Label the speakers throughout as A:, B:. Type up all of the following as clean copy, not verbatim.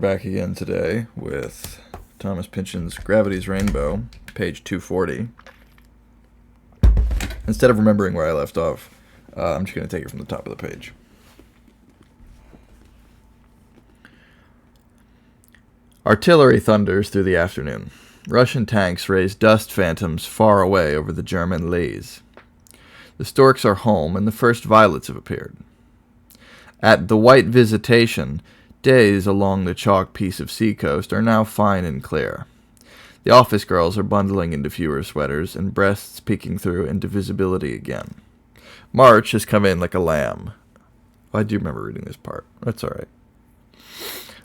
A: back again today with Thomas Pynchon's Gravity's Rainbow, page 240. Instead of remembering where I left off, I'm just going to take it from the top of the page. Artillery thunders through the afternoon. Russian tanks raise dust phantoms far away over the German lees. The storks are home, and the first violets have appeared. At the White Visitation, days along the chalk piece of seacoast are now fine and clear. The office girls are bundling into fewer sweaters, and breasts peeking through into visibility again. March has come in like a lamb. I do remember reading this part. That's all right.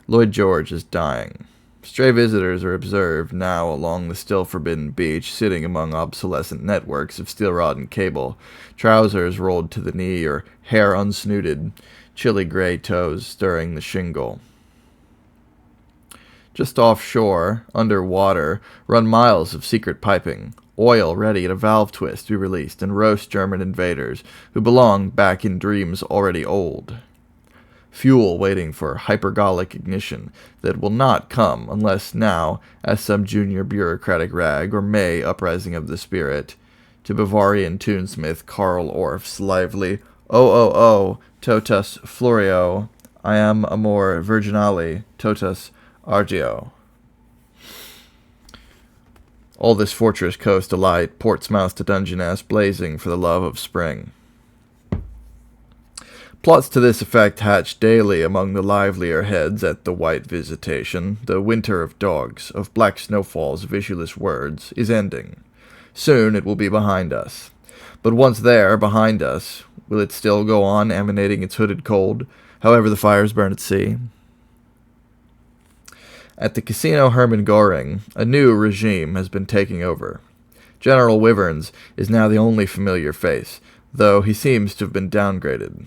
A: Lloyd George is dying. Stray visitors are observed now along the still forbidden beach, sitting among obsolescent networks of steel rod and cable, trousers rolled to the knee or hair unsnooted, chilly gray toes stirring the shingle. Just offshore, under water, run miles of secret piping, oil ready at a valve twist to be released and roast German invaders who belong back in dreams already old. Fuel waiting for hypergolic ignition that will not come unless now, as some junior bureaucratic rag or May uprising of the spirit, to Bavarian tunesmith Karl Orff's lively "O, totus florio, I am amor virginale, totus argeo." All this fortress coast alight, Portsmouth to Dungeness blazing for the love of spring. Plots to this effect hatch daily among the livelier heads at the White Visitation. The winter of dogs, of black snowfalls, visulous words, is ending. Soon it will be behind us. But once there, behind us, will it still go on emanating its hooded cold, however the fires burn at sea? At the Casino Hermann Göring, a new regime has been taking over. General Wyverns is now the only familiar face, though he seems to have been downgraded.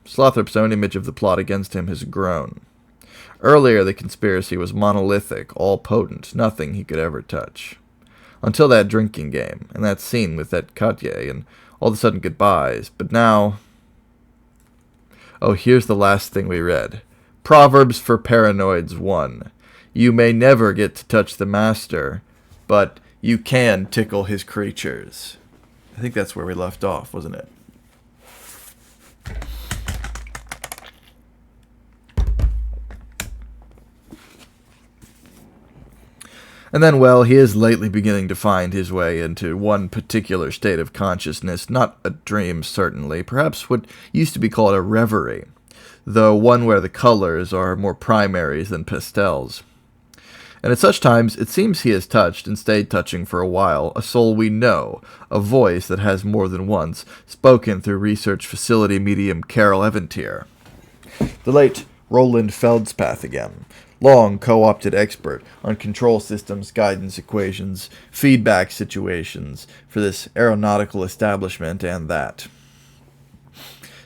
A: Slothrop's own image of the plot against him has grown. Earlier the conspiracy was monolithic, all-potent, nothing he could ever touch. Until that drinking game, and that scene with that Katye, and all the sudden goodbyes. But now... Oh, here's the last thing we read. Proverbs for Paranoids 1. You may never get to touch the master, but you can tickle his creatures. I think that's where we left off, wasn't it? And then, well, he is lately beginning to find his way into one particular state of consciousness, not a dream, certainly, perhaps what used to be called a reverie, though one where the colors are more primaries than pastels. And at such times, it seems he has touched, and stayed touching for a while, a soul we know, a voice that has more than once spoken through research facility medium Carol Eventier. The late Roland Feldspath again. Long co-opted expert on control systems, guidance equations, feedback situations for this aeronautical establishment and that.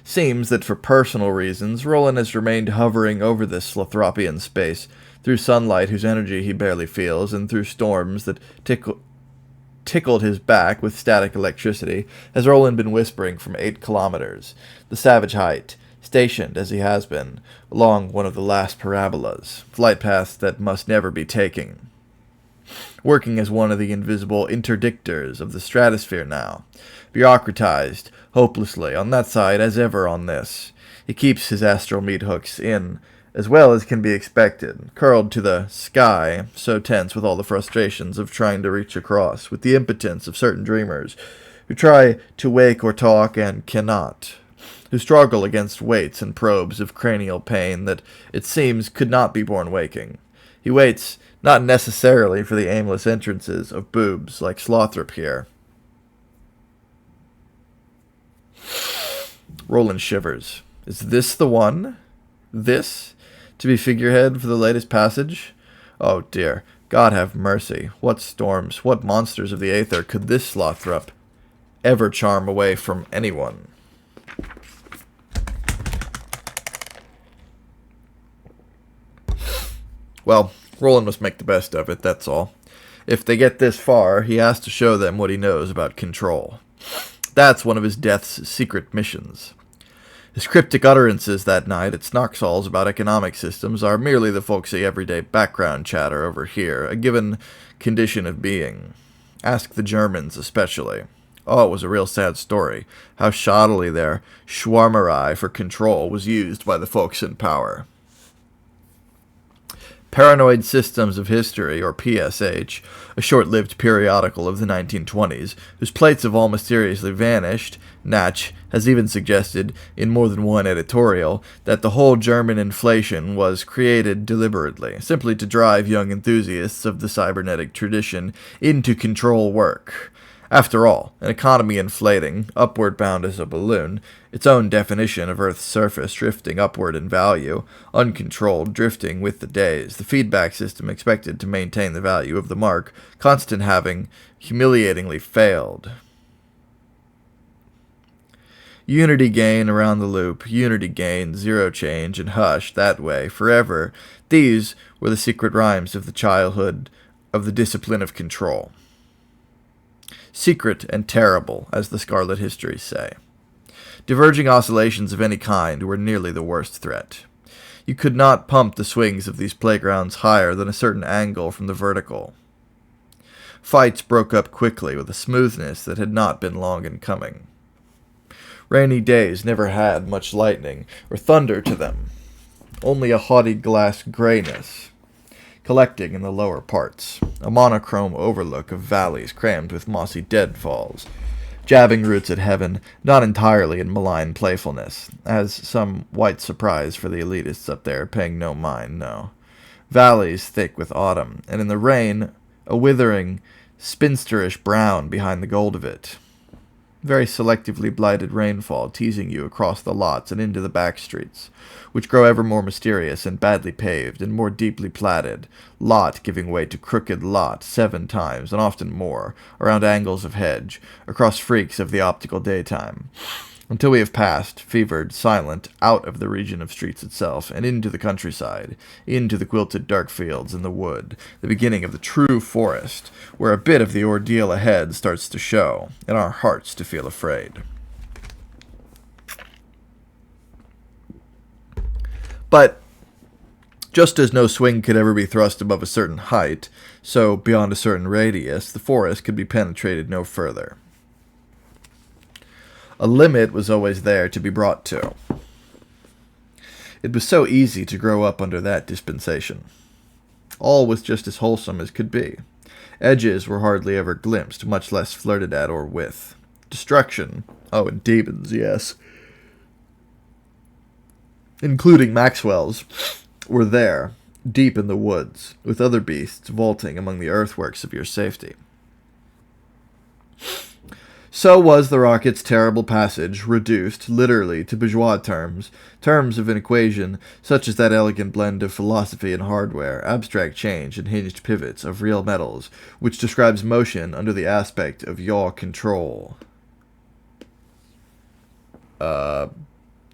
A: Seems that for personal reasons, Roland has remained hovering over this Slothropian space, through sunlight whose energy he barely feels, and through storms that tickled his back with static electricity, has Roland been whispering from 8 kilometers, the savage height, stationed, as he has been, along one of the last parabolas, flight paths that must never be taken. Working as one of the invisible interdictors of the stratosphere now, bureaucratized, hopelessly, on that side as ever on this. He keeps his astral meat hooks in, as well as can be expected, curled to the sky, so tense with all the frustrations of trying to reach across, with the impotence of certain dreamers, who try to wake or talk and cannot, who struggle against weights and probes of cranial pain that, it seems, could not be born waking. He waits, not necessarily for the aimless entrances of boobs like Slothrop here. Roland shivers. Is this the one? This? To be figurehead for the latest passage? Oh dear, God have mercy. What storms, what monsters of the aether could this Slothrop ever charm away from anyone? Well, Roland must make the best of it, that's all. If they get this far, he has to show them what he knows about control. That's one of his death's secret missions. His cryptic utterances that night at Snarksalls about economic systems are merely the folksy everyday background chatter over here, a given condition of being. Ask the Germans especially. Oh, it was a real sad story, how shoddily their schwarmerei for control was used by the folks in power. Paranoid Systems of History, or PSH, a short-lived periodical of the 1920s, whose plates have all mysteriously vanished, Natch has even suggested, in more than one editorial, that the whole German inflation was created deliberately, simply to drive young enthusiasts of the cybernetic tradition into control work. After all, an economy inflating, upward bound as a balloon, its own definition of Earth's surface drifting upward in value, uncontrolled, drifting with the days, the feedback system expected to maintain the value of the mark, constant having humiliatingly failed. Unity gain around the loop, unity gain, zero change, and hush, that way, forever. These were the secret rhymes of the childhood of the discipline of control. Secret and terrible, as the Scarlet Histories say. Diverging oscillations of any kind were nearly the worst threat. You could not pump the swings of these playgrounds higher than a certain angle from the vertical. Fights broke up quickly with a smoothness that had not been long in coming. Rainy days never had much lightning or thunder to them, only a haughty glass grayness collecting in the lower parts, a monochrome overlook of valleys crammed with mossy deadfalls, jabbing roots at heaven, not entirely in malign playfulness, as some white surprise for the elitists up there, paying no mind, no. Valleys thick with autumn, and in the rain, a withering, spinsterish brown behind the gold of it. Very selectively blighted rainfall teasing you across the lots and into the back streets, which grow ever more mysterious and badly paved and more deeply platted, lot giving way to crooked lot 7 times, and often more, around angles of hedge, across freaks of the optical daytime, until we have passed, fevered, silent, out of the region of streets itself, and into the countryside, into the quilted dark fields and the wood, the beginning of the true forest, where a bit of the ordeal ahead starts to show, and our hearts to feel afraid. But just as no swing could ever be thrust above a certain height, so, beyond a certain radius, the forest could be penetrated no further. A limit was always there to be brought to. It was so easy to grow up under that dispensation. All was just as wholesome as could be. Edges were hardly ever glimpsed, much less flirted at or with. Destruction, oh, and demons, yes, including Maxwell's, were there, deep in the woods, with other beasts vaulting among the earthworks of your safety. So was the rocket's terrible passage reduced, literally, to bourgeois terms, terms of an equation such as that elegant blend of philosophy and hardware, abstract change and hinged pivots of real metals, which describes motion under the aspect of yaw control.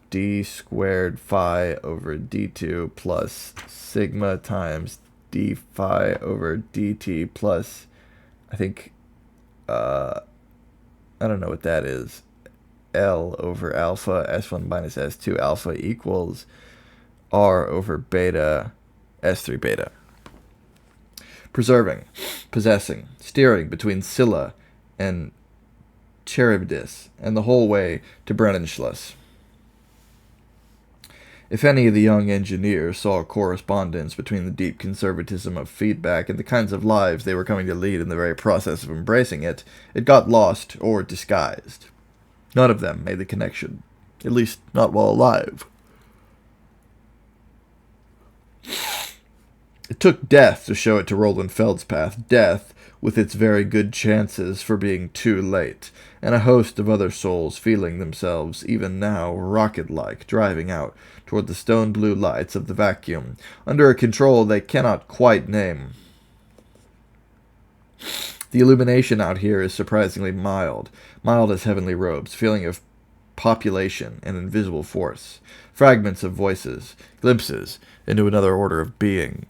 A: D squared phi over d2 plus sigma times d phi over dt plus, I think, I don't know what that is. L over alpha, S1 minus S2 alpha equals R over beta, S3 beta. Preserving, possessing, steering between Scylla and Charybdis, and the whole way to Brennenschluss. If any of the young engineers saw a correspondence between the deep conservatism of feedback and the kinds of lives they were coming to lead in the very process of embracing it, it got lost or disguised. None of them made the connection, at least not while alive. It took death to show it to Roland Feldspath, death with its very good chances for being too late, and a host of other souls feeling themselves, even now, rocket-like, driving out toward the stone-blue lights of the vacuum, under a control they cannot quite name. The illumination out here is surprisingly mild, mild as heavenly robes, feeling of population and invisible force, fragments of voices, glimpses into another order of being.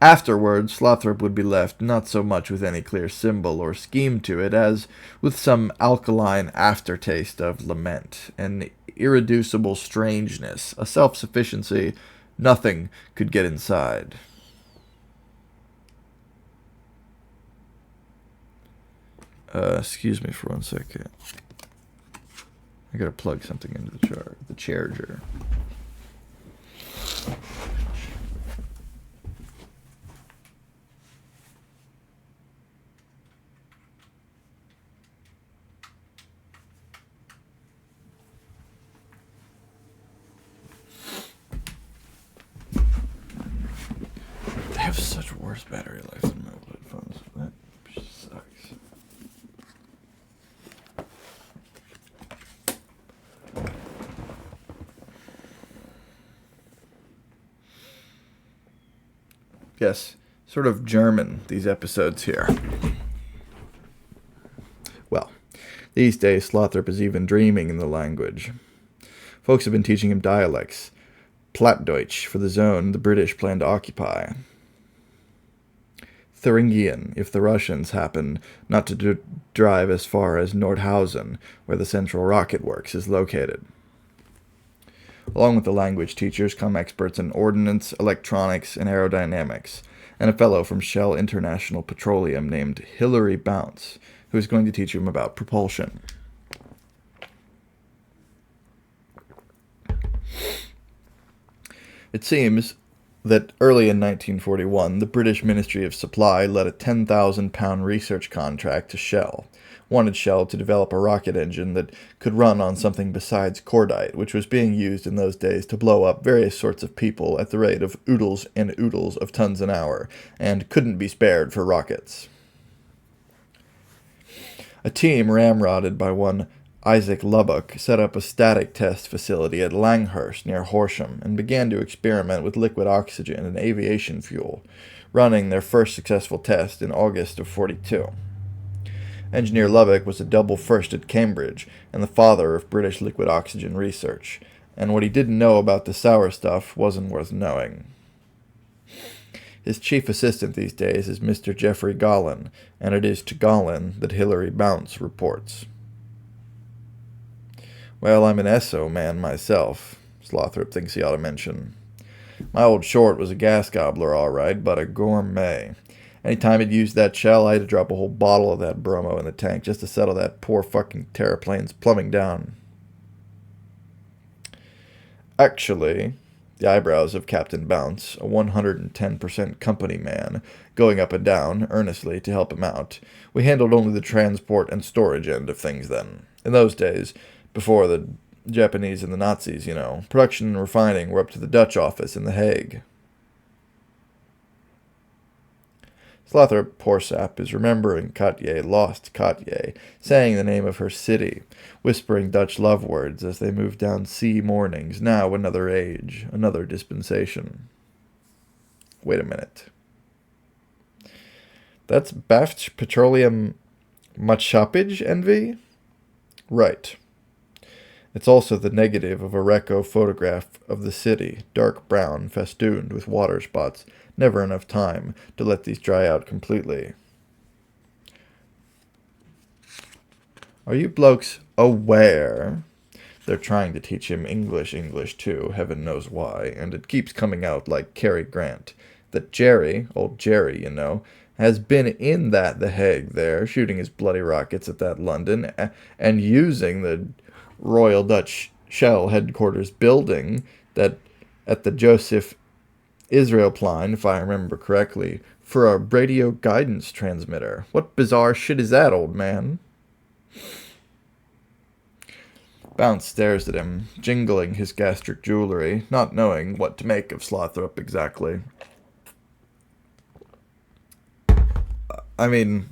A: Afterwards, Slothrop would be left not so much with any clear symbol or scheme to it as with some alkaline aftertaste of lament, an irreducible strangeness, a self-sufficiency nothing could get inside. Excuse me for 1 second. I gotta plug something into the charger. They have such worse battery life than my headphones. That sucks. Yes, sort of German, these episodes here. Well, these days Slothrop is even dreaming in the language. Folks have been teaching him dialects, Plattdeutsch for the zone the British plan to occupy. Thuringian, if the Russians happen not to drive as far as Nordhausen, where the Central Rocket Works is located. Along with the language teachers come experts in ordnance, electronics, and aerodynamics, and a fellow from Shell International Petroleum named Hilary Bounce, who is going to teach him about propulsion. It seems that early in 1941, the British Ministry of Supply let a £10,000 research contract to Shell, wanted Shell to develop a rocket engine that could run on something besides cordite, which was being used in those days to blow up various sorts of people at the rate of oodles and oodles of tons an hour, and couldn't be spared for rockets. A team ramrodded by one Isaac Lubbock set up a static test facility at Langhurst near Horsham and began to experiment with liquid oxygen and aviation fuel, running their first successful test in August of 42. Engineer Lubbock was a double first at Cambridge and the father of British liquid oxygen research, and what he didn't know about the sour stuff wasn't worth knowing. His chief assistant these days is Mr. Geoffrey Gollin, and it is to Gollin that Hilary Bounce reports. Well, I'm an Esso man myself, Slothrop thinks he ought to mention. My old short was a gas gobbler, all right, but a gourmet. Any time he'd used that shell, I had to drop a whole bottle of that bromo in the tank just to settle that poor fucking terraplane's plumbing down. Actually, the eyebrows of Captain Bounce, a 110% company man, going up and down, earnestly, to help him out. We handled only the transport and storage end of things then. In those days, before the Japanese and the Nazis, you know, production and refining were up to the Dutch office in The Hague. Slothrop, poor sap, is remembering Katje, lost Katje, saying the name of her city, whispering Dutch love words as they move down sea mornings, now another age, another dispensation. Wait a minute. That's Baft Petroleum Maatschappij NV? Right. It's also the negative of a Reco photograph of the city, dark brown, festooned with water spots. Never enough time to let these dry out completely. Are you blokes aware? They're trying to teach him English too, heaven knows why, and it keeps coming out like Cary Grant. That Jerry, old Jerry, you know, has been in that The Hague there, shooting his bloody rockets at that London, and using the Royal Dutch Shell headquarters building that at the Joseph Israelplein, if I remember correctly, for a radio guidance transmitter. What bizarre shit is that, old man? Bounce stares at him, jingling his gastric jewelry, not knowing what to make of Slothrop exactly. I mean,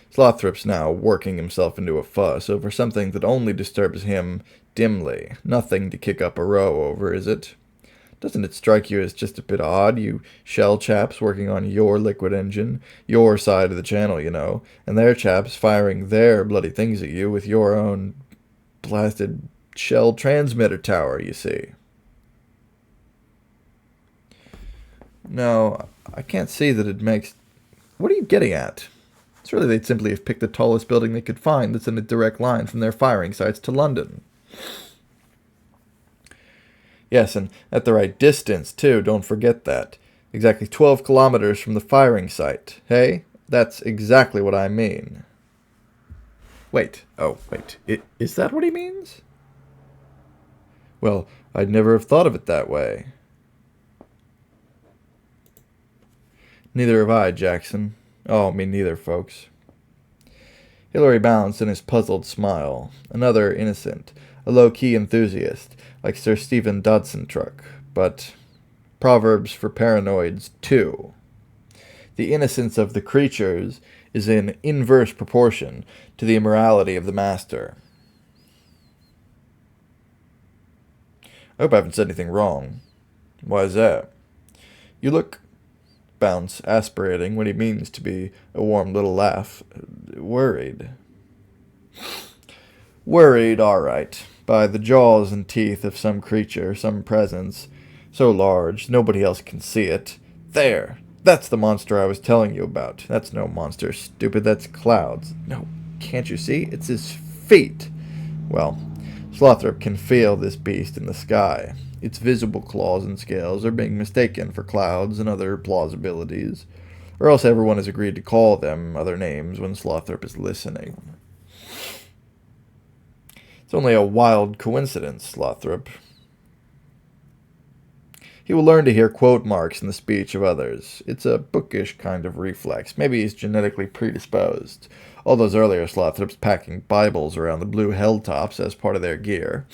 A: Slothrop's now working himself into a fuss over something that only disturbs him dimly. Nothing to kick up a row over, is it? Doesn't it strike you as just a bit odd, you Shell chaps working on your liquid engine, your side of the channel, you know, and their chaps firing their bloody things at you with your own blasted Shell transmitter tower, you see? No, I can't see that it makes... What are you getting at? Surely they'd simply have picked the tallest building they could find that's in a direct line from their firing sites to London. Yes, and at the right distance, too, don't forget that. Exactly 12 kilometers from the firing site. Hey? That's exactly what I mean. Wait. Oh, wait. Is that what he means? Well, I'd never have thought of it that way. Neither have I, Jackson. Oh, me neither, folks. Hilary balanced in his puzzled smile. Another innocent, a low-key enthusiast, like Sir Stephen Dodson Truck, but Proverbs for Paranoids 2. The innocence of the creatures is in inverse proportion to the immorality of the master. I hope I haven't said anything wrong. Why is that? You look... Bounce, aspirating what he means to be a warm little laugh. Worried. Worried, all right, by the jaws and teeth of some creature, some presence, so large nobody else can see it. There! That's the monster I was telling you about. That's no monster, stupid, that's clouds. No, can't you see? It's his feet. Well, Slothrop can feel this beast in the sky. Its visible claws and scales are being mistaken for clouds and other plausibilities, or else everyone has agreed to call them other names when Slothrop is listening. It's only a wild coincidence, Slothrop. He will learn to hear quote marks in the speech of others. It's a bookish kind of reflex. Maybe he's genetically predisposed. All those earlier Slothrops packing Bibles around the blue hilltops as part of their gear,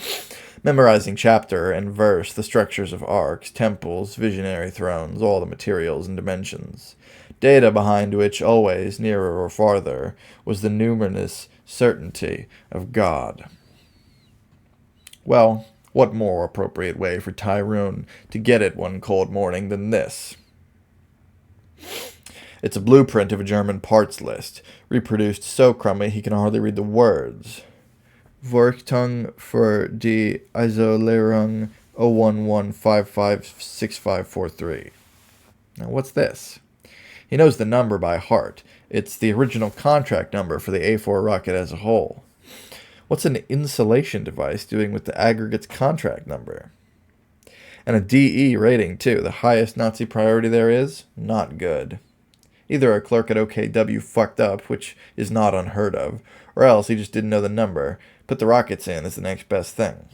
A: memorizing chapter and verse, the structures of arcs, temples, visionary thrones, all the materials and dimensions. Data behind which always, nearer or farther, was the numerous certainty of God. Well, what more appropriate way for Tyrone to get it one cold morning than this? It's a blueprint of a German parts list, reproduced so crummy he can hardly read the words. Vorrichtung für die Isolierung 011556543. Now, what's this? He knows the number by heart. It's the original contract number for the A4 rocket as a whole. What's an insulation device doing with the aggregate's contract number? And a DE rating, too. The highest Nazi priority there is? Not good. Either our clerk at OKW fucked up, which is not unheard of, or else he just didn't know the number, put the rockets in as the next best thing.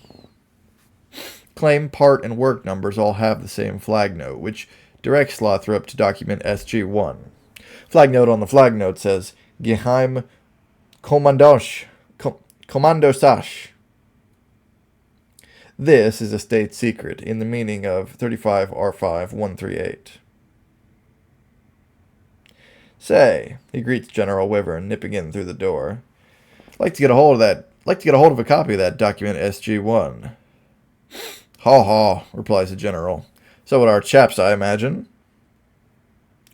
A: Claim, part, and work numbers all have the same flag note, which directs Slothrop to document SG-1. Flag note on the flag note says, Geheim Kommandosach. This is a state secret in the meaning of 35R5138. Say, he greets General Wyvern, nipping in through the door. Like to get a hold of a copy of that document SG-1. Haw haw, replies the general. So would our chaps, I imagine.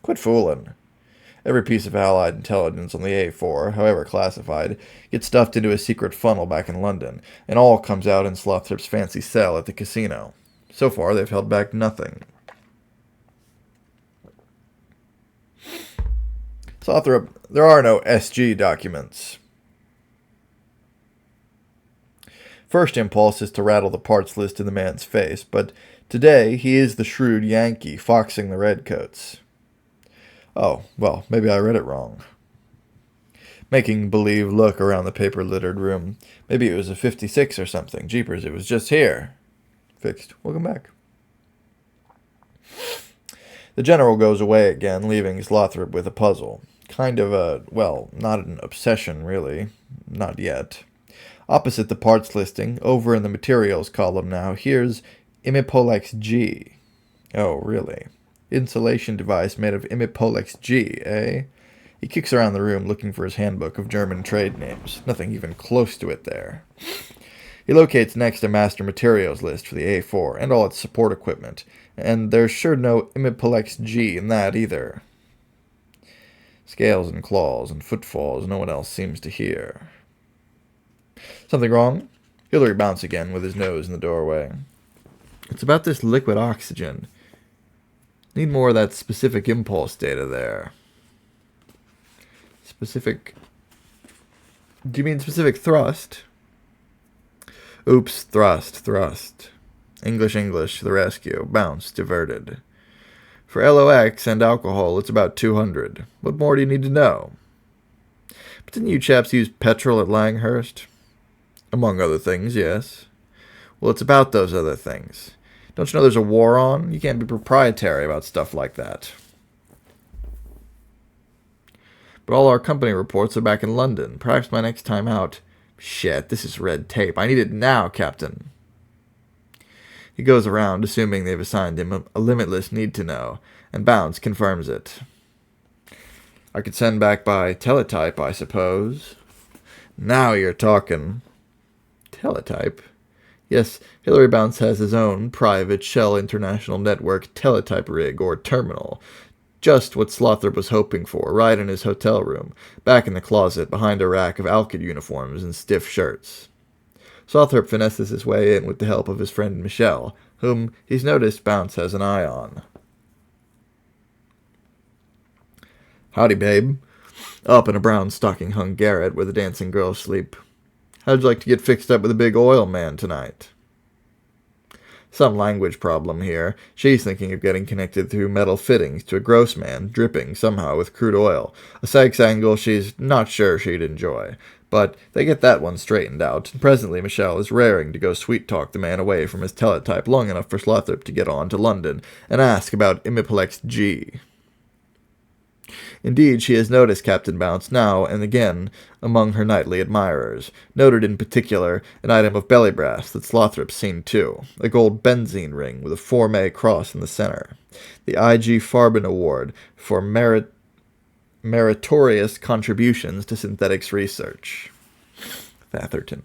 A: Quit fooling. Every piece of Allied intelligence on the A4, however classified, gets stuffed into a secret funnel back in London, and all comes out in Slothrop's fancy cell at the casino. So far, they've held back nothing. Slothrop, there are no SG documents. First impulse is to rattle the parts list in the man's face, but today he is the shrewd Yankee foxing the redcoats. Oh, well, maybe I read it wrong. Making believe look around the paper-littered room. Maybe it was a 56 or something. Jeepers, it was just here. Fixed. Welcome back. The general goes away again, leaving Slothrop with a puzzle. Kind of a, well, not an obsession, really. Not yet. Opposite the parts listing, over in the materials column now, here's Imipolex G. Oh, really? Insulation device made of Imipolex G, eh? He kicks around the room looking for his handbook of German trade names. Nothing even close to it there. He locates next a master materials list for the A4 and all its support equipment, and there's sure no Imipolex G in that either. Scales and claws and footfalls no one else seems to hear. Something wrong? Hilary bounced again with his nose in the doorway. It's about this liquid oxygen. Need more of that specific impulse data there. Specific... Do you mean specific thrust? Oops, thrust. English, the rescue. Bounce, diverted. For LOX and alcohol, it's about 200. What more do you need to know? But didn't you chaps use petrol at Langhurst? Among other things, yes. Well, it's about those other things. Don't you know there's a war on? You can't be proprietary about stuff like that. But all our company reports are back in London. Perhaps my next time out... Shit, this is red tape. I need it now, Captain. He goes around, assuming they've assigned him a limitless need-to-know, and Bounce confirms it. I could send back by teletype, I suppose. Now you're talking. Teletype? Yes, Hilary Bounce has his own private Shell International Network teletype rig or terminal. Just what Slothrop was hoping for, right in his hotel room, back in the closet behind a rack of Alkid uniforms and stiff shirts. Slothrop finesses his way in with the help of his friend Michelle, whom he's noticed Bounce has an eye on. Howdy, babe. Up in a brown stocking-hung garret where the dancing girls sleep. How'd you like to get fixed up with a big oil man tonight? Some language problem here. She's thinking of getting connected through metal fittings to a gross man, dripping somehow with crude oil. A sex angle she's not sure she'd enjoy. But they get that one straightened out, and presently Michelle is raring to go sweet-talk the man away from his teletype long enough for Slothrop to get on to London and ask about Imiplex G. Indeed, she has noticed Captain Bounce now and again among her nightly admirers, noted in particular an item of belly brass that Slothrop's seen too, a gold benzene ring with a Form A cross in the center, the I.G. Farben Award for meritorious contributions to synthetics research. Atherton.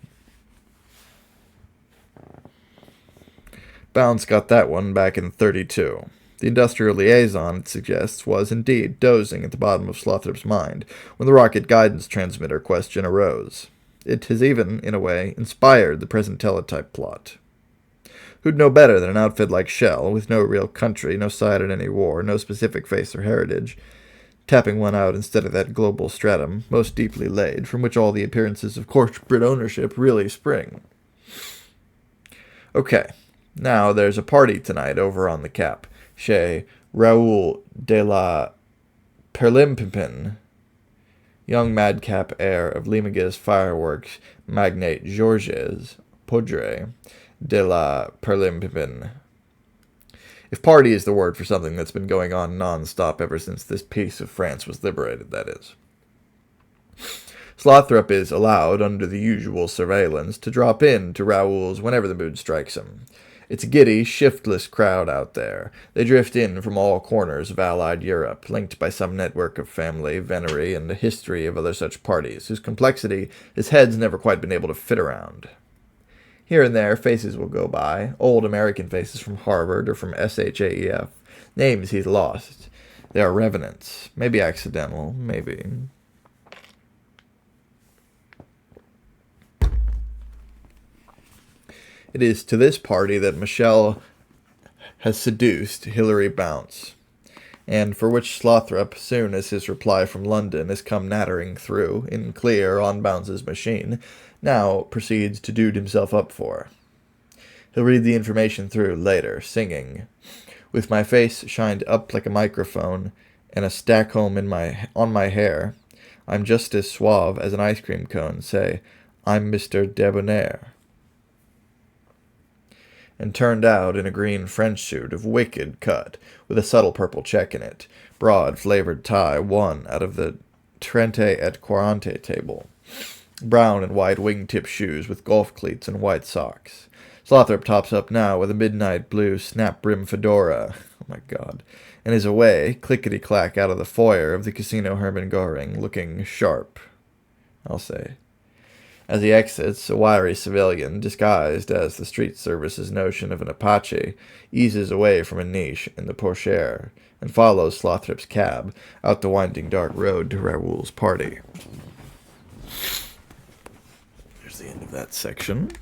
A: Bounce got that one back in 32. The industrial liaison, it suggests, was indeed dozing at the bottom of Slothrop's mind when the rocket guidance transmitter question arose. It has even, in a way, inspired the present teletype plot. Who'd know better than an outfit like Shell, with no real country, no side in any war, no specific face or heritage, tapping one out instead of that global stratum, most deeply laid, from which all the appearances of corporate ownership really spring? Okay, now there's a party tonight over on the Cap. Chez Raoul de la Perlimpinpin, young madcap heir of Limoges fireworks magnate Georges Poudre de la Perlimpinpin. If party is the word for something that's been going on non-stop ever since this piece of France was liberated, that is. Slothrop is allowed, under the usual surveillance, to drop in to Raoul's whenever the mood strikes him. It's a giddy, shiftless crowd out there. They drift in from all corners of Allied Europe, linked by some network of family, venery, and a history of other such parties, whose complexity his head's never quite been able to fit around. Here and there, faces will go by, old American faces from Harvard or from SHAEF, names he's lost. They are revenants, maybe accidental, maybe... It is to this party that Michelle has seduced Hilary Bounce, and for which Slothrop, soon as his reply from London has come nattering through, in clear, on Bounce's machine, now proceeds to dude himself up for. He'll read the information through later, singing, "With my face shined up like a microphone, and a stack home on my hair, I'm just as suave as an ice cream cone, say, I'm Mr. Debonair." And turned out in a green French suit of wicked cut, with a subtle purple check in it, broad flavored tie won out of the Trente et Quarante table, brown and white wingtip shoes with golf cleats and white socks. Slothrop tops up now with a midnight blue snap-brim fedora, oh my god, and is away, clickety-clack out of the foyer of the Casino Hermann Göring, looking sharp, I'll say. As he exits, a wiry civilian, disguised as the street service's notion of an Apache, eases away from a niche in the portiere and follows Slothrop's cab out the winding dark road to Raoul's party. There's the end of that section.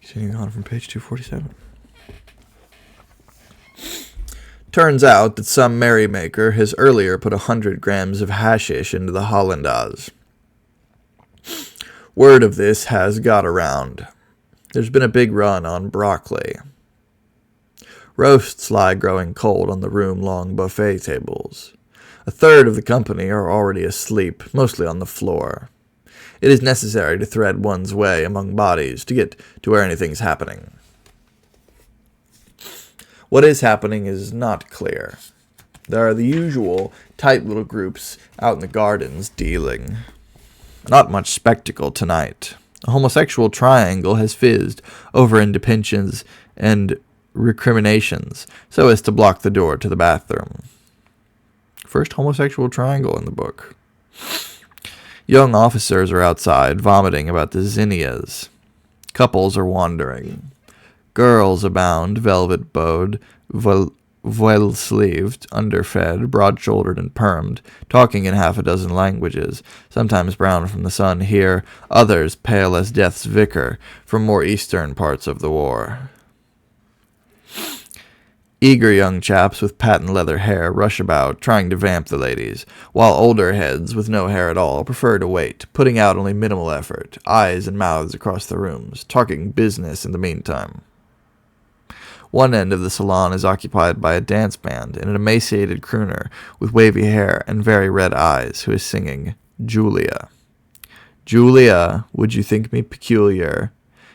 A: Continuing on from page 247. Turns out that some merrymaker has earlier put 100 grams of hashish into the Hollandaise. Word of this has got around. There's been a big run on broccoli. Roasts lie growing cold on the room-long buffet tables. A third of the company are already asleep, mostly on the floor. It is necessary to thread one's way among bodies to get to where anything's happening. What is happening is not clear. There are the usual tight little groups out in the gardens dealing. Not much spectacle tonight. A homosexual triangle has fizzed over into pensions and recriminations so as to block the door to the bathroom. First homosexual triangle in the book. Young officers are outside vomiting about the zinnias. Couples are wandering. Girls abound, velvet-bowed, well-sleeved, underfed, broad-shouldered, and permed, talking in half a dozen languages, sometimes brown from the sun here, others pale as death's vicar from more eastern parts of the war. Eager young chaps with patent leather hair rush about, trying to vamp the ladies, while older heads with no hair at all prefer to wait, putting out only minimal effort, eyes and mouths across the rooms, talking business in the meantime. One end of the salon is occupied by a dance band and an emaciated crooner with wavy hair and very red eyes who is singing Julia. Julia, would you think me peculiar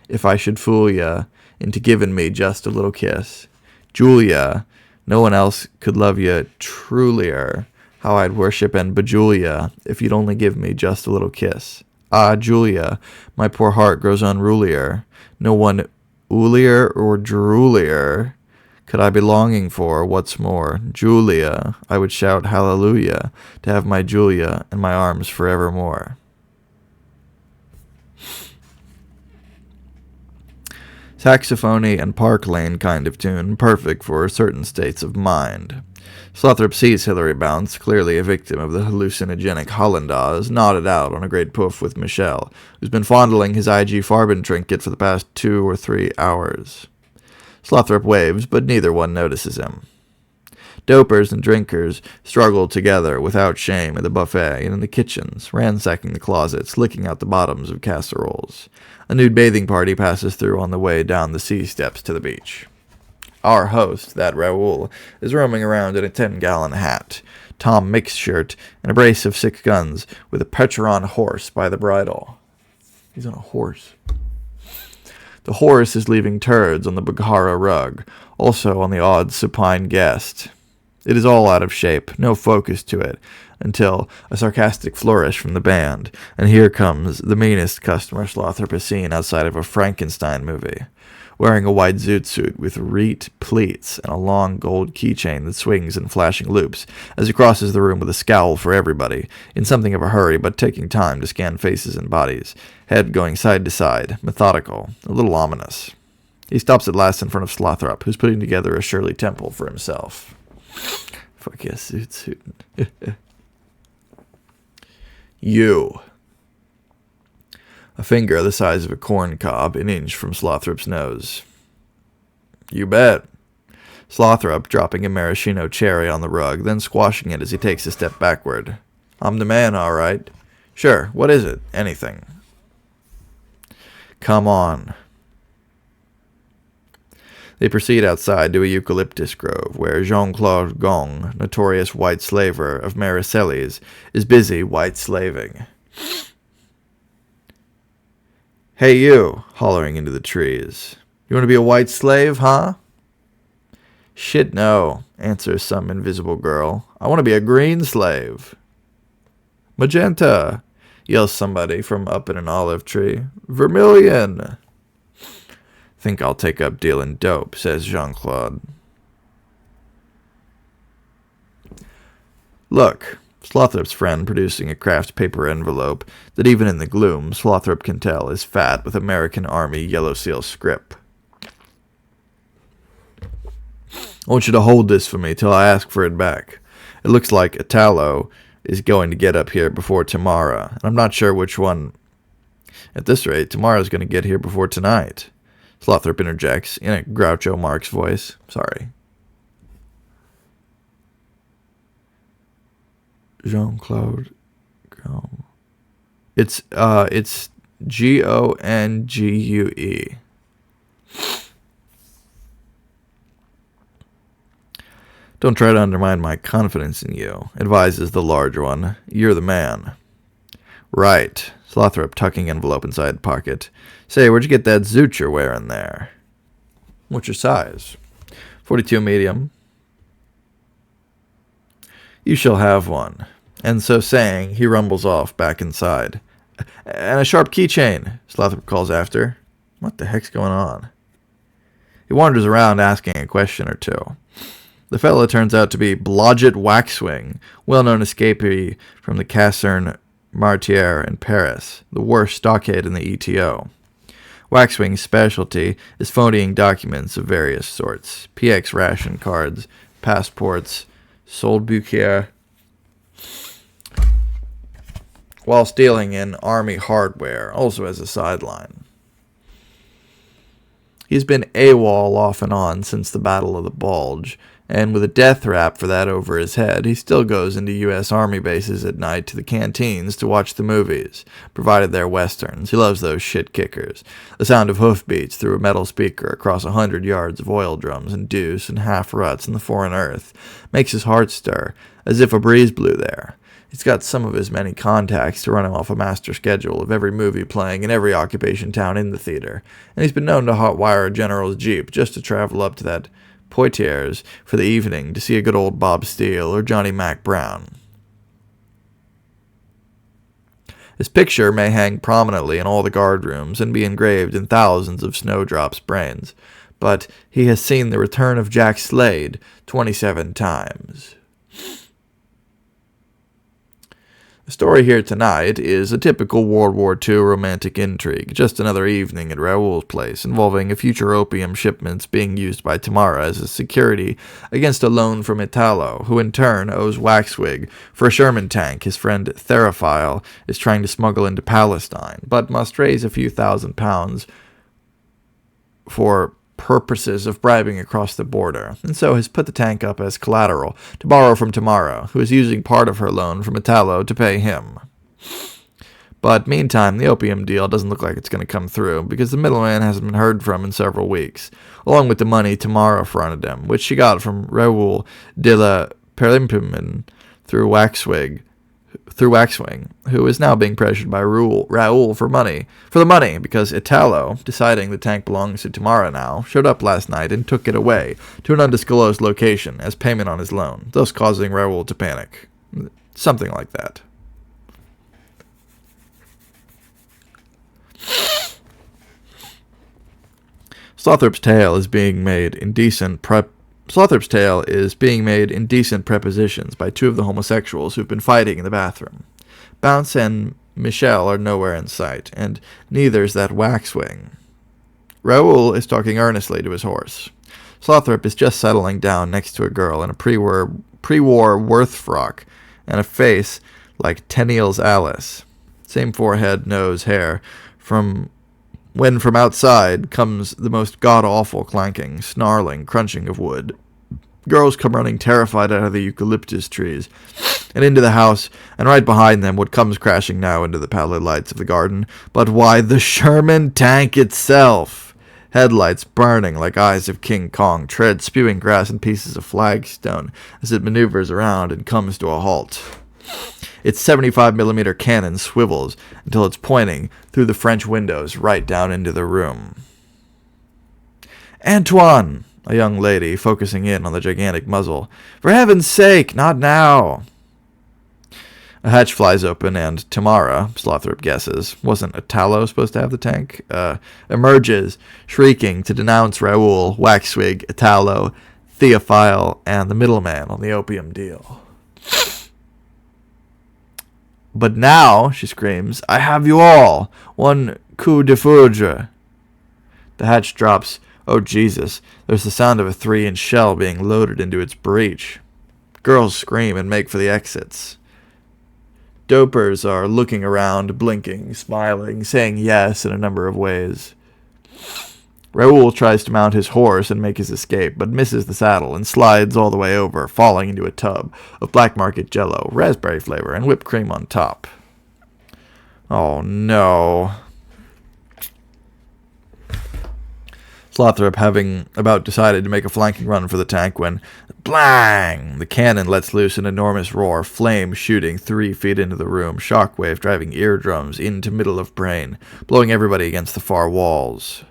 A: if I should fool ya into giving me just a little kiss? Julia, no one else could love you trulier. How I'd worship and bejewel ya if you'd only give me just a little kiss. Ah, Julia, my poor heart grows unrulier. No one oolier or droolier could I be longing for. What's more, Julia, I would shout hallelujah to have my Julia in my arms forevermore. Saxophony and Park Lane kind of tune, perfect for certain states of mind. Slothrop sees Hilary Bounce, clearly a victim of the hallucinogenic Hollandaise, nodded out on a great poof with Michelle, who's been fondling his IG Farben trinket for the past 2 or 3 hours. Slothrop waves, but neither one notices him. Dopers and drinkers struggle together without shame at the buffet and in the kitchens, ransacking the closets, licking out the bottoms of casseroles. A nude bathing party passes through on the way down the sea steps to the beach. Our host, that Raoul, is roaming around in a 10-gallon hat, Tom Mix shirt, and a brace of 6 guns, with a Percheron horse by the bridle. He's on a horse. The horse is leaving turds on the Baghara rug, also on the odd supine guest. It is all out of shape, no focus to it, until a sarcastic flourish from the band, and here comes the meanest customer Slothrop has seen outside of a Frankenstein movie, wearing a white zoot suit with reet pleats and a long gold keychain that swings in flashing loops as he crosses the room with a scowl for everybody, in something of a hurry but taking time to scan faces and bodies, head going side to side, methodical, a little ominous. He stops at last in front of Slothrop, who's putting together a Shirley Temple for himself. Fuck yes, zoot suit. You. A finger the size of a corn cob, an inch from Slothrop's nose. You bet. Slothrop dropping a maraschino cherry on the rug, then squashing it as he takes a step backward. I'm the man, all right. Sure, what is it? Anything. Come on. They proceed outside to a eucalyptus grove, where Jean-Claude Gong, notorious white slaver of Maricelli's, is busy white slaving. Hey you, hollering into the trees. You want to be a white slave, huh? Shit no, answers some invisible girl. I want to be a green slave. Magenta, yells somebody from up in an olive tree. Vermilion. Think I'll take up dealing dope, says Jean-Claude. Look, Slothrop's friend producing a craft paper envelope that even in the gloom Slothrop can tell is fat with American Army Yellow Seal script. I want you to hold this for me till I ask for it back. It looks like Italo is going to get up here before tomorrow, and I'm not sure which one. At this rate, tomorrow's going to get here before tonight. Slothrop interjects in a Groucho Marx voice. Sorry. Jean-Claude. It's Gongue. Don't try to undermine my confidence in you, advises the large one. You're the man. Right. Slothrop tucking envelope inside pocket. Say, where'd you get that zoot you're wearing there? What's your size? 42 medium. You shall have one. And so saying, he rumbles off back inside. And a sharp keychain, Slothrop calls after. What the heck's going on? He wanders around asking a question or two. The fellow turns out to be Blodgett Waxwing, well-known escapee from the Caserne Martyr in Paris, the worst stockade in the ETO. Waxwing's specialty is phoning documents of various sorts, PX ration cards, passports, sold bouquet, while stealing in army hardware, also as a sideline. He's been AWOL off and on since the Battle of the Bulge, and with a death rap for that over his head, he still goes into U.S. Army bases at night to the canteens to watch the movies, provided they're westerns. He loves those shit kickers. The sound of hoofbeats through a metal speaker across 100 yards of oil drums and deuce and half ruts in the foreign earth makes his heart stir, as if a breeze blew there. He's got some of his many contacts to run him off a master schedule of every movie playing in every occupation town in the theater, and he's been known to hotwire a general's jeep just to travel up to that Poitiers for the evening to see a good old Bob Steele or Johnny Mac Brown. His picture may hang prominently in all the guard rooms and be engraved in thousands of Snowdrop's brains, but he has seen the return of Jack Slade 27 times. The story here tonight is a typical World War II romantic intrigue, just another evening at Raoul's place, involving a future opium shipments being used by Tamara as a security against a loan from Italo, who in turn owes Waxwig for a Sherman tank his friend Therophile is trying to smuggle into Palestine, but must raise a few £1,000 for purposes of bribing across the border, and so has put the tank up as collateral to borrow from Tamara, who is using part of her loan from Italo to pay him. But meantime, the opium deal doesn't look like it's going to come through, because the middleman hasn't been heard from in several weeks, along with the money Tamara fronted him, which she got from Raoul de la Perlimpinpin through Waxwing, who is now being pressured by Raoul for the money, because Italo, deciding the tank belongs to Tamara now, showed up last night and took it away to an undisclosed location as payment on his loan, thus causing Raoul to panic. Something like that. Slothrop's tale is being made in decent prepositions by two of the homosexuals who've been fighting in the bathroom. Bounce and Michelle are nowhere in sight, and neither's that Waxwing. Raoul is talking earnestly to his horse. Slothrop is just settling down next to a girl in a pre-war Worth frock and a face like Tenniel's Alice. Same forehead, nose, hair, when from outside comes the most god-awful clanking, snarling, crunching of wood. Girls come running terrified out of the eucalyptus trees and into the house, and right behind them what comes crashing now into the pallid lights of the garden, but why, the Sherman tank itself! Headlights burning like eyes of King Kong, tread spewing grass and pieces of flagstone as it maneuvers around and comes to a halt. Its 75mm cannon swivels until it's pointing through the French windows right down into the room. Antoine! A young lady, focusing in on the gigantic muzzle. For heaven's sake, not now! A hatch flies open and Tamara, Slothrop guesses, wasn't Italo supposed to have the tank? Emerges, shrieking to denounce Raoul, Waxwig, Italo, Theophile, and the middleman on the opium deal. But now, she screams, I have you all! One coup de foudre! The hatch drops. Oh, Jesus, there's the sound of a 3-inch shell being loaded into its breech. Girls scream and make for the exits. Dopers are looking around, blinking, smiling, saying yes in a number of ways. Raoul tries to mount his horse and make his escape, but misses the saddle and slides all the way over, falling into a tub of black market jello, raspberry flavor, and whipped cream on top. Oh no. Slothrop having about decided to make a flanking run for the tank when, blang! The cannon lets loose an enormous roar, flame shooting 3 feet into the room, shockwave driving eardrums into middle of brain, blowing everybody against the far walls.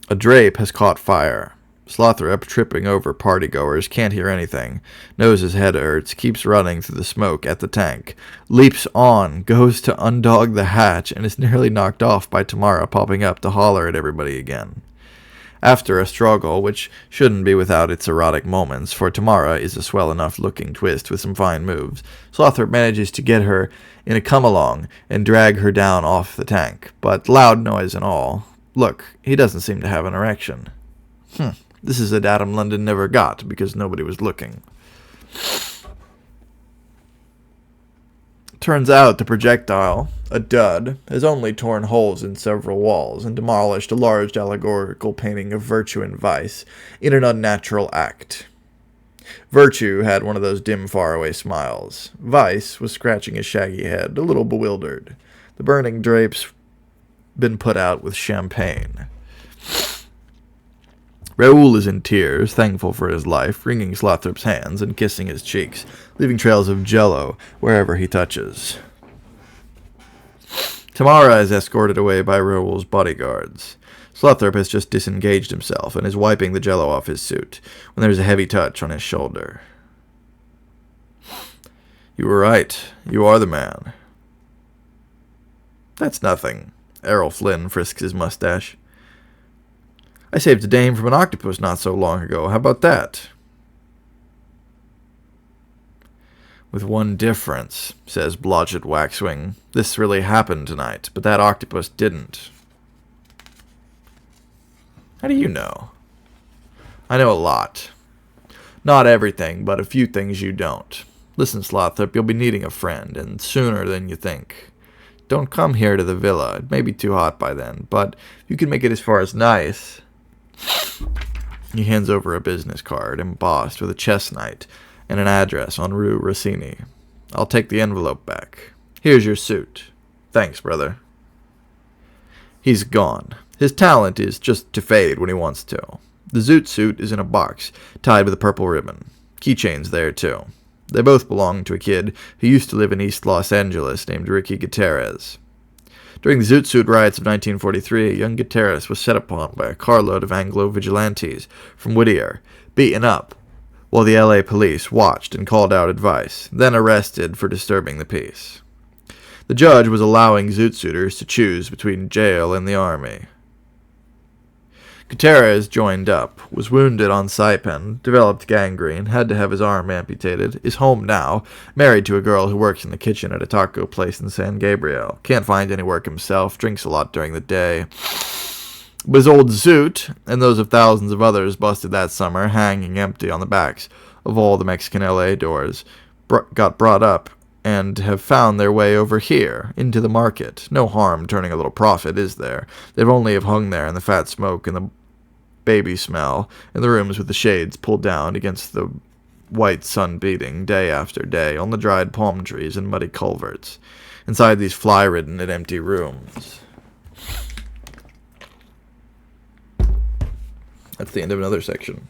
A: A drape has caught fire. Slothrop, tripping over partygoers, can't hear anything, knows his head hurts, keeps running through the smoke at the tank, leaps on, goes to undog the hatch, and is nearly knocked off by Tamara popping up to holler at everybody again. After a struggle, which shouldn't be without its erotic moments, for Tamara is a swell enough looking twist with some fine moves, Slothrop manages to get her in a come-along and drag her down off the tank, but loud noise and all. Look, he doesn't seem to have an erection. This is a datum London never got, because nobody was looking. Turns out the projectile, a dud, has only torn holes in several walls and demolished a large allegorical painting of virtue and vice in an unnatural act. Virtue had one of those dim, faraway smiles. Vice was scratching his shaggy head, a little bewildered. The burning drapes been put out with champagne. Raoul is in tears, thankful for his life, wringing Slothrop's hands and kissing his cheeks, leaving trails of jello wherever he touches. Tamara is escorted away by Raoul's bodyguards. Slothrop has just disengaged himself and is wiping the jello off his suit when there is a heavy touch on his shoulder. You were right. You are the man. That's nothing. Errol Flynn frisks his mustache. I saved a dame from an octopus not so long ago. How about that? With one difference, says Blodgett Waxwing. This really happened tonight, but that octopus didn't. How do you know? I know a lot. Not everything, but a few things you don't. Listen, Slothrop, you'll be needing a friend, and sooner than you think. Don't come here to the villa. It may be too hot by then, but you can make it as far as nice. He hands over a business card, embossed with a chess knight, and an address on Rue Rossini. I'll take the envelope back. Here's your suit. Thanks, brother. He's gone. His talent is just to fade when he wants to. The zoot suit is in a box, tied with a purple ribbon. Keychain's there, too. They both belong to a kid who used to live in East Los Angeles named Ricky Gutierrez. During the Zoot Suit riots of 1943, young Gutierrez was set upon by a carload of Anglo vigilantes from Whittier, beaten up, while the LA police watched and called out advice, then arrested for disturbing the peace. The judge was allowing Zoot Suiters to choose between jail and the army. Gutierrez joined up, was wounded on Saipan, developed gangrene, had to have his arm amputated, is home now, married to a girl who works in the kitchen at a taco place in San Gabriel, can't find any work himself, drinks a lot during the day. But his old Zoot, and those of thousands of others busted that summer, hanging empty on the backs of all the Mexican LA doors, got brought up and have found their way over here, into the market. No harm turning a little profit, is there? They've only have hung there in the fat smoke and the baby smell, in the rooms with the shades pulled down against the white sun beating, day after day, on the dried palm trees and muddy culverts, inside these fly-ridden and empty rooms. That's the end of another section.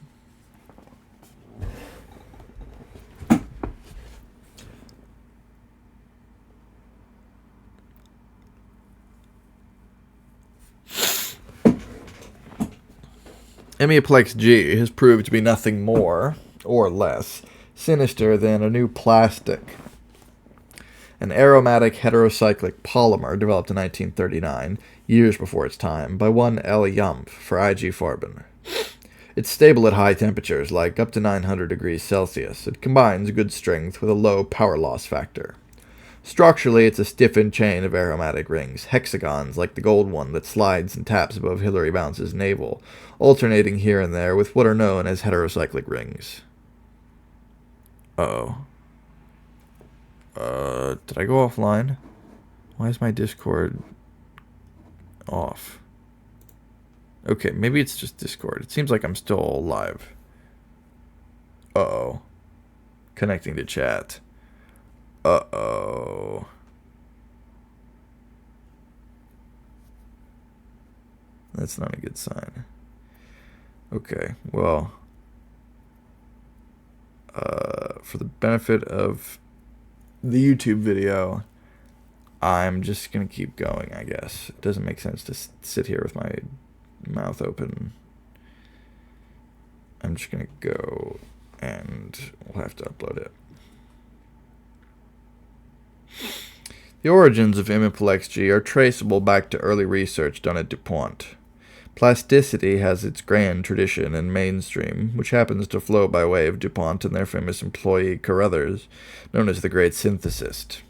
A: Hemiaplex G has proved to be nothing more, or less, sinister than a new plastic. An aromatic heterocyclic polymer developed in 1939, years before its time, by one L. Yump for IG Farben. It's stable at high temperatures, like up to 900 degrees Celsius. It combines good strength with a low power loss factor. Structurally, it's a stiffened chain of aromatic rings, hexagons like the gold one that slides and taps above Hilary Bounce's navel, alternating here and there with what are known as heterocyclic rings. Uh-oh. Did I go offline? Why is my Discord off? Okay, maybe it's just Discord. It seems like I'm still live. Uh-oh. Connecting to chat. Uh-oh. That's not a good sign. Okay, well, for the benefit of the YouTube video, I'm just going to keep going, I guess. It doesn't make sense to sit here with my mouth open. I'm just going to go, and we'll have to upload it. The origins of Imiplex G are traceable back to early research done at DuPont. Plasticity has its grand tradition in mainstream, which happens to flow by way of DuPont and their famous employee Carruthers, known as the Great Synthesist.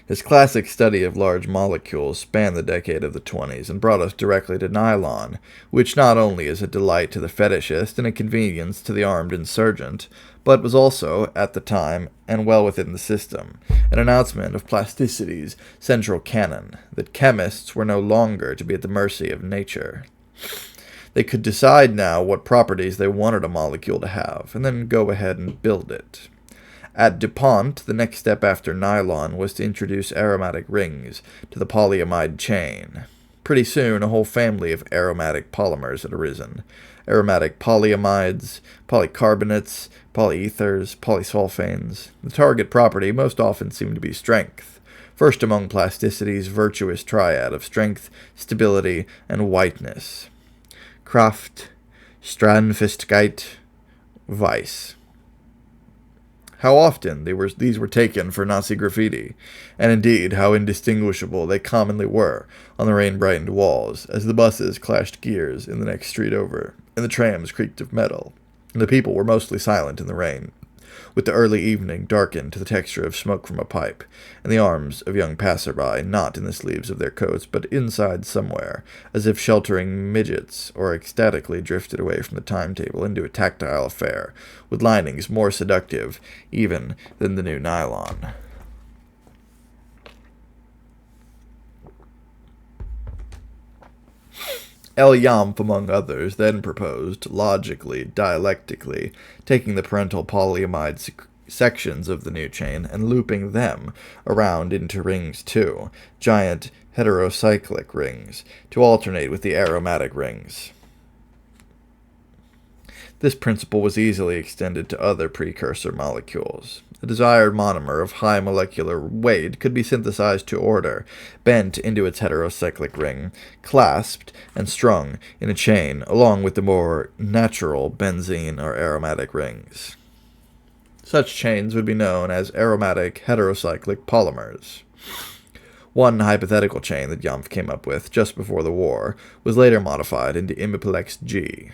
A: His classic study of large molecules spanned the decade of the 20s and brought us directly to nylon, which not only is a delight to the fetishist and a convenience to the armed insurgent, but was also, at the time, and well within the system, an announcement of plasticity's central canon, that chemists were no longer to be at the mercy of nature. They could decide now what properties they wanted a molecule to have, and then go ahead and build it. At DuPont, the next step after nylon was to introduce aromatic rings to the polyamide chain. Pretty soon, a whole family of aromatic polymers had arisen. Aromatic polyamides, polycarbonates, polyethers, polysulfanes. The target property most often seemed to be strength, first among plasticity's virtuous triad of strength, stability, and whiteness. Kraft, Strandfestigkeit, Weiss. How often these were taken for Nazi graffiti, and indeed how indistinguishable they commonly were on the rain-brightened walls as the buses clashed gears in the next street over, and the trams creaked of metal, and the people were mostly silent in the rain, with the early evening darkened to the texture of smoke from a pipe, and the arms of young passerby not in the sleeves of their coats, but inside somewhere, as if sheltering midgets, or ecstatically drifted away from the timetable into a tactile affair, with linings more seductive even than the new nylon. L. Yamp, among others, then proposed, logically, dialectically, taking the parental polyamide sections of the new chain and looping them around into rings too, giant heterocyclic rings, to alternate with the aromatic rings. This principle was easily extended to other precursor molecules. A desired monomer of high molecular weight could be synthesized to order, bent into its heterocyclic ring, clasped and strung in a chain, along with the more natural benzene or aromatic rings. Such chains would be known as aromatic heterocyclic polymers. One hypothetical chain that Yamp came up with just before the war was later modified into Imiplex G.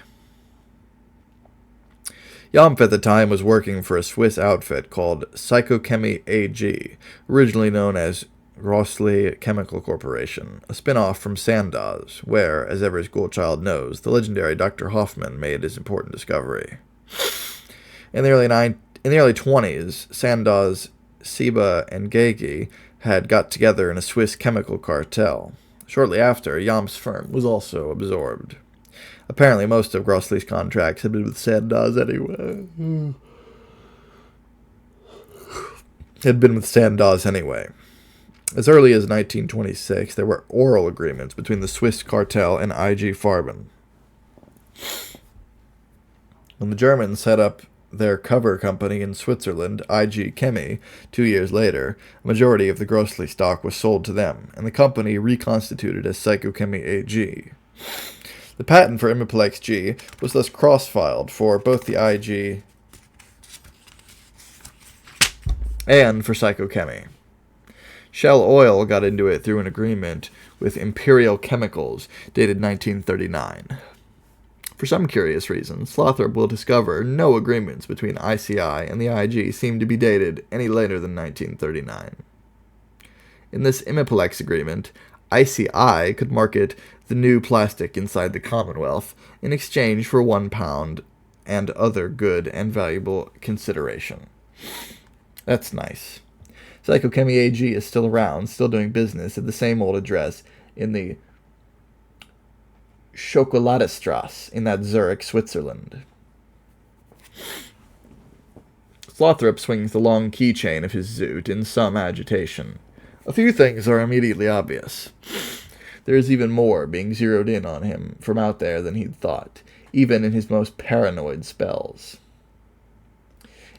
A: Yamp at the time was working for a Swiss outfit called Psychochemie AG, originally known as Grossley Chemical Corporation, a spin-off from Sandoz, where, as every schoolchild knows, the legendary Dr. Hoffman made his important discovery. In the early 20s, Sandoz, Ciba, and Geigy had got together in a Swiss chemical cartel. Shortly after, Yamp's firm was also absorbed. Apparently, most of Grossley's contracts had been with Sandoz anyway. As early as 1926, there were oral agreements between the Swiss cartel and IG Farben. When the Germans set up their cover company in Switzerland, IG Chemie, 2 years later, a majority of the Grossley stock was sold to them, and the company reconstituted as Psychochemie AG. The patent for Imiplex G was thus cross-filed for both the IG and for Psychochemie. Shell Oil got into it through an agreement with Imperial Chemicals, dated 1939. For some curious reason, Slothrop will discover no agreements between ICI and the IG seem to be dated any later than 1939. In this Imiplex agreement, ICI could market the new plastic inside the Commonwealth in exchange for £1 and other good and valuable consideration. That's nice. Psychochemie AG is still around, still doing business at the same old address in the Schokoladestrasse in that Zurich, Switzerland. Slothrop swings the long keychain of his Zoot in some agitation. A few things are immediately obvious. There is even more being zeroed in on him from out there than he'd thought, even in his most paranoid spells.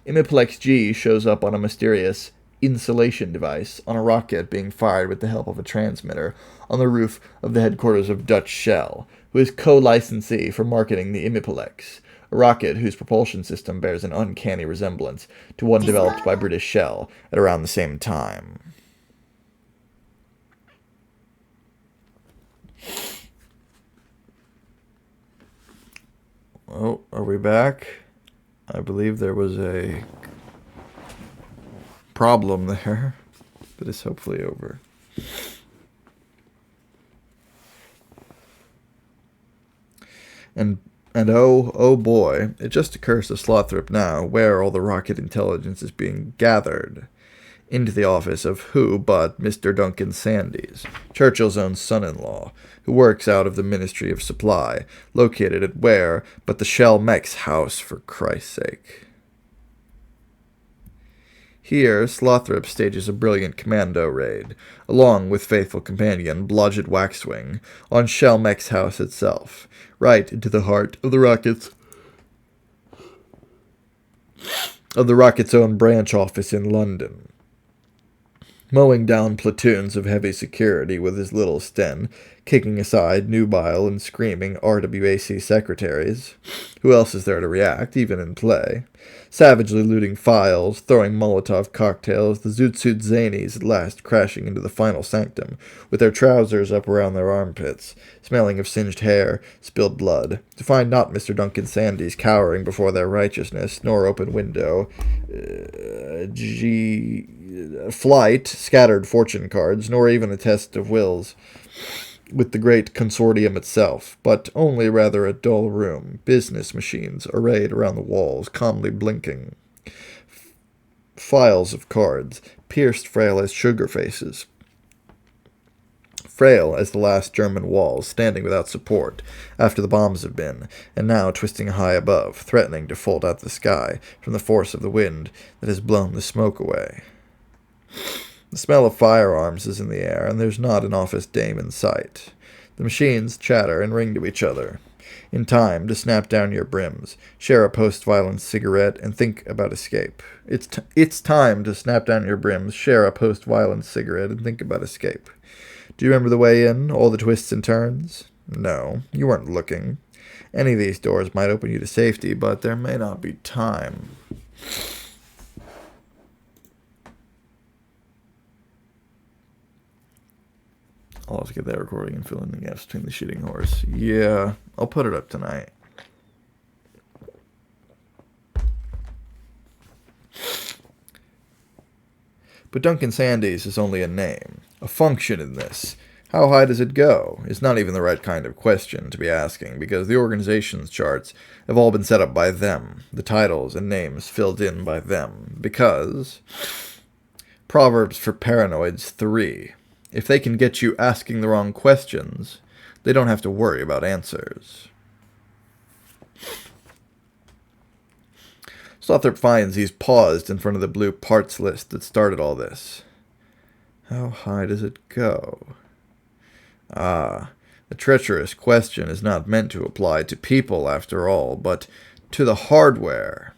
A: Imiplex G shows up on a mysterious insulation device on a rocket being fired with the help of a transmitter on the roof of the headquarters of Dutch Shell, who is co-licensee for marketing the Imiplex, a rocket whose propulsion system bears an uncanny resemblance to one developed by British Shell at around the same time. Oh, are we back? I believe there was a problem there, but it's hopefully over. And oh boy, it just occurs to Slothrop now where all the rocket intelligence is being gathered. Into the office of who but Mr. Duncan Sandys, Churchill's own son-in-law, who works out of the Ministry of Supply, located at where but the Shell Mech's house, for Christ's sake. Here, Slothrop stages a brilliant commando raid, along with faithful companion Blodgett Waxwing, on Shell Mech's house itself, right into the heart of the rocket's own branch office in London. Mowing down platoons of heavy security with his little Sten, kicking aside nubile and screaming RWAC secretaries. Who else is there to react, even in play? Savagely looting files, throwing Molotov cocktails, the Zoot Suit Zanies at last crashing into the final sanctum, with their trousers up around their armpits, smelling of singed hair, spilled blood, to find not Mr. Duncan Sandys cowering before their righteousness, nor open window, flight, scattered fortune cards, nor even a test of wills with the great consortium itself, but only rather a dull room, business machines arrayed around the walls, calmly blinking. Files of cards, pierced frail as sugar faces. Frail as the last German walls, standing without support, after the bombs have been, and now twisting high above, threatening to fold out the sky from the force of the wind that has blown the smoke away. The smell of firearms is in the air, and there's not an office dame in sight. The machines chatter and ring to each other. In time to snap down your brims, share a post-violence cigarette, and think about escape. It's time to snap down your brims, share a post-violence cigarette, and think about escape. Do you remember the way in, all the twists and turns? No, you weren't looking. Any of these doors might open you to safety, but there may not be time. I'll have to get that recording and fill in the gaps between the shitting horse. Yeah, I'll put it up tonight. But Duncan Sandys is only a name, a function in this. How high does it go? Is not even the right kind of question to be asking, because the organization's charts have all been set up by them, the titles and names filled in by them, because... Proverbs for Paranoids 3. If they can get you asking the wrong questions, they don't have to worry about answers. Slothrop finds he's paused in front of the blue parts list that started all this. How high does it go? Ah, the treacherous question is not meant to apply to people after all, but to the hardware.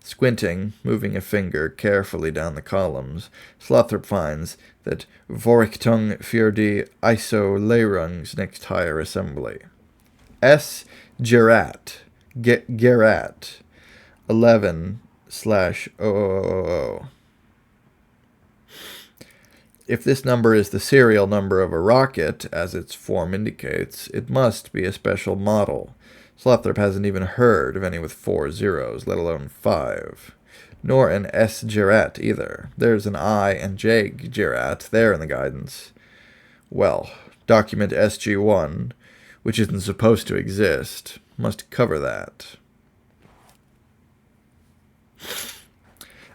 A: Squinting, moving a finger carefully down the columns, Slothrop finds that Vorrichtung für die Isoleerungsnext higher assembly. S. Gerat. Gerat. 11/0000. If this number is the serial number of a rocket, as its form indicates, it must be a special model. Slothrop hasn't even heard of any with 4 zeros, let alone 5. Nor an S. Gerat either. There's an I and J. Gerat there in the guidance. Well, document SG1, which isn't supposed to exist, must cover that.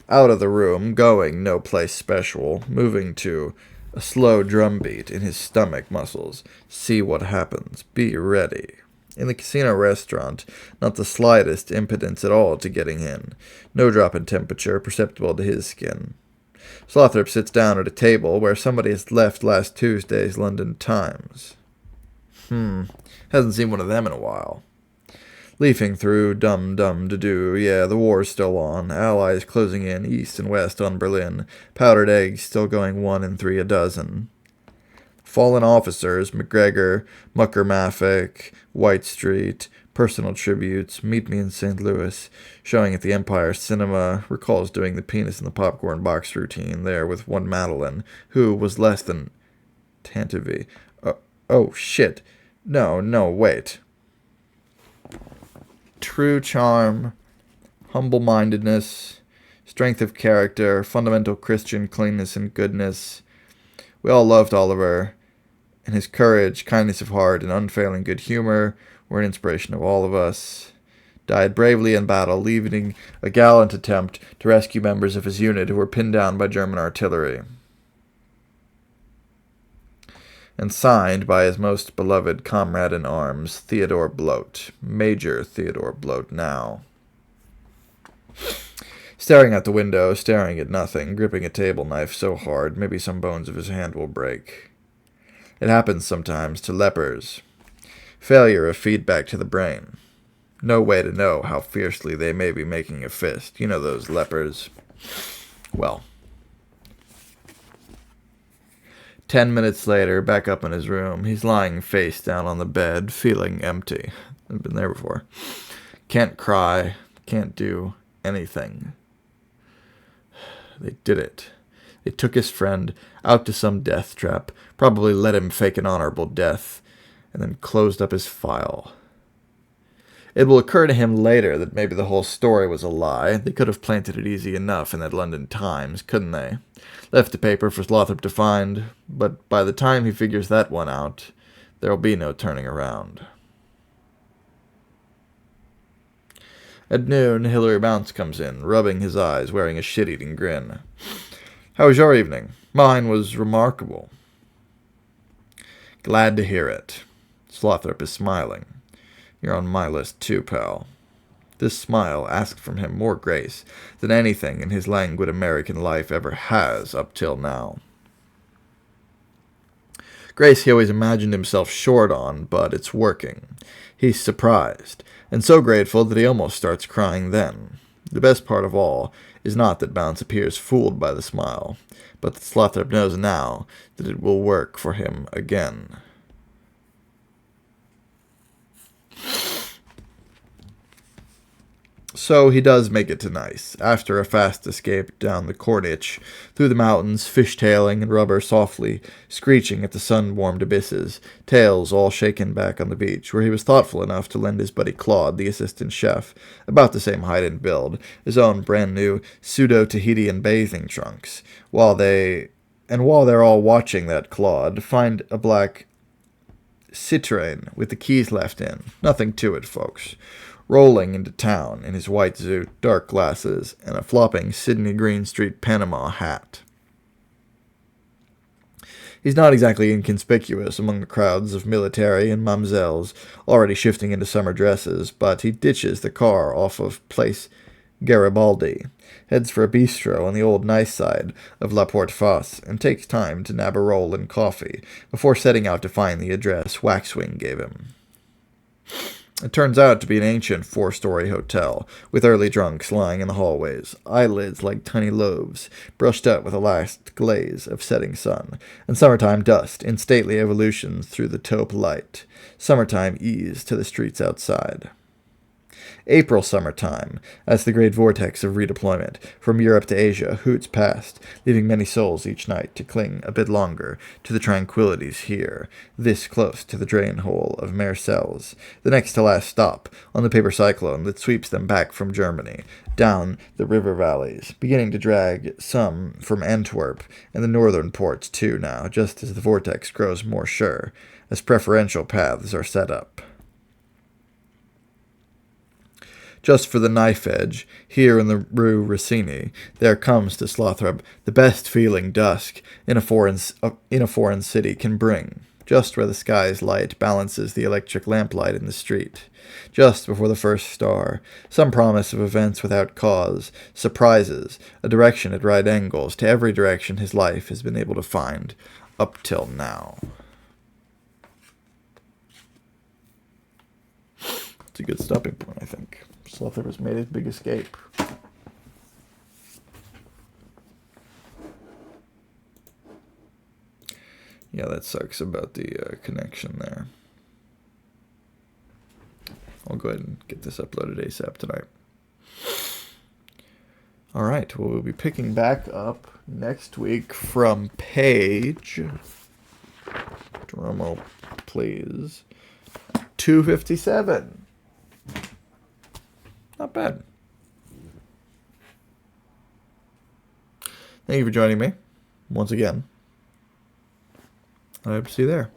A: Out of the room, going no place special, moving to a slow drumbeat in his stomach muscles. See what happens. Be ready. In the casino restaurant, not the slightest impedance at all to getting in. No drop in temperature perceptible to his skin. Slothrop sits down at a table where somebody has left last Tuesday's London Times. Hasn't seen one of them in a while. Leafing through, dum-dum-to-do, yeah, the war's still on, allies closing in east and west on Berlin, powdered eggs still going 1 in 3 a dozen. Fallen officers, McGregor, Mucker-Maffick, White Street, personal tributes, meet me in St. Louis, showing at the Empire Cinema, recalls doing the penis in the popcorn box routine there with one Madeline, who was less than Tantivy. Oh, shit. No, wait. True charm, humble-mindedness, strength of character, fundamental Christian cleanness and goodness. We all loved Oliver, and his courage, kindness of heart, and unfailing good humor were an inspiration of all of us. Died bravely in battle, leading a gallant attempt to rescue members of his unit who were pinned down by German artillery. And signed by his most beloved comrade in arms, Theodore Bloat, Major Theodore Bloat now. Staring out the window, staring at nothing, gripping a table knife so hard, maybe some bones of his hand will break. It happens sometimes to lepers. Failure of feedback to the brain. No way to know how fiercely they may be making a fist. You know those lepers. Well. 10 minutes later, back up in his room, he's lying face down on the bed, feeling empty. I've been there before. Can't cry, can't do anything. They did it. They took his friend out to some death trap, probably let him fake an honorable death, and then closed up his file. It will occur to him later that maybe the whole story was a lie. They could have planted it easy enough in that London Times, couldn't they? Left the paper for Slothrop to find, but by the time he figures that one out, there'll be no turning around. At noon, Hilary Bounce comes in, rubbing his eyes, wearing a shit-eating grin. How was your evening? Mine was remarkable. Glad to hear it. Slothrop is smiling. You're on my list too, pal. This smile asked from him more grace than anything in his languid American life ever has up till now. Grace he always imagined himself short on, but it's working. He's surprised, and so grateful that he almost starts crying then. The best part of all is not that Bounce appears fooled by the smile, but that Slothrop knows now that it will work for him again. So he does make it to Nice, after a fast escape down the Corniche, through the mountains, fishtailing and rubber softly screeching at the sun-warmed abysses, tails all shaken back on the beach, where he was thoughtful enough to lend his buddy Claude, the assistant chef, about the same height and build, his own brand-new pseudo-Tahitian bathing trunks, while they're all watching that Claude, find a black Citroën with the keys left in. Nothing to it, folks. Rolling into town in his white suit, dark glasses, and a flopping Sydney Greenstreet Panama hat. He's not exactly inconspicuous among the crowds of military and mamsells already shifting into summer dresses, but he ditches the car off of Place Garibaldi, heads for a bistro on the old nice side of La Porte Face, and takes time to nab a roll and coffee before setting out to find the address Waxwing gave him. It turns out to be an ancient 4-story hotel, with early drunks lying in the hallways, eyelids like tiny loaves, brushed up with a last glaze of setting sun, and summertime dust in stately evolutions through the taupe light, summertime ease to the streets outside. April summertime, as the great vortex of redeployment from Europe to Asia hoots past, leaving many souls each night to cling a bit longer to the tranquilities here, this close to the drain hole of Marseilles, the next to last stop on the paper cyclone that sweeps them back from Germany, down the river valleys, beginning to drag some from Antwerp and the northern ports too now, just as the vortex grows more sure, as preferential paths are set up. Just for the knife edge, here in the Rue Rossini, there comes to Slothrop the best feeling dusk in a foreign city can bring, just where the sky's light balances the electric lamplight in the street. Just before the first star, some promise of events without cause, surprises, a direction at right angles to every direction his life has been able to find up till now. It's a good stopping point, I think. Slothrop has made his big escape. Yeah, that sucks about the connection there. I'll go ahead and get this uploaded ASAP tonight. Alright, well, we'll be picking back up next week from page, drumroll please, 257. Not bad. Thank you for joining me once again. I hope to see you there.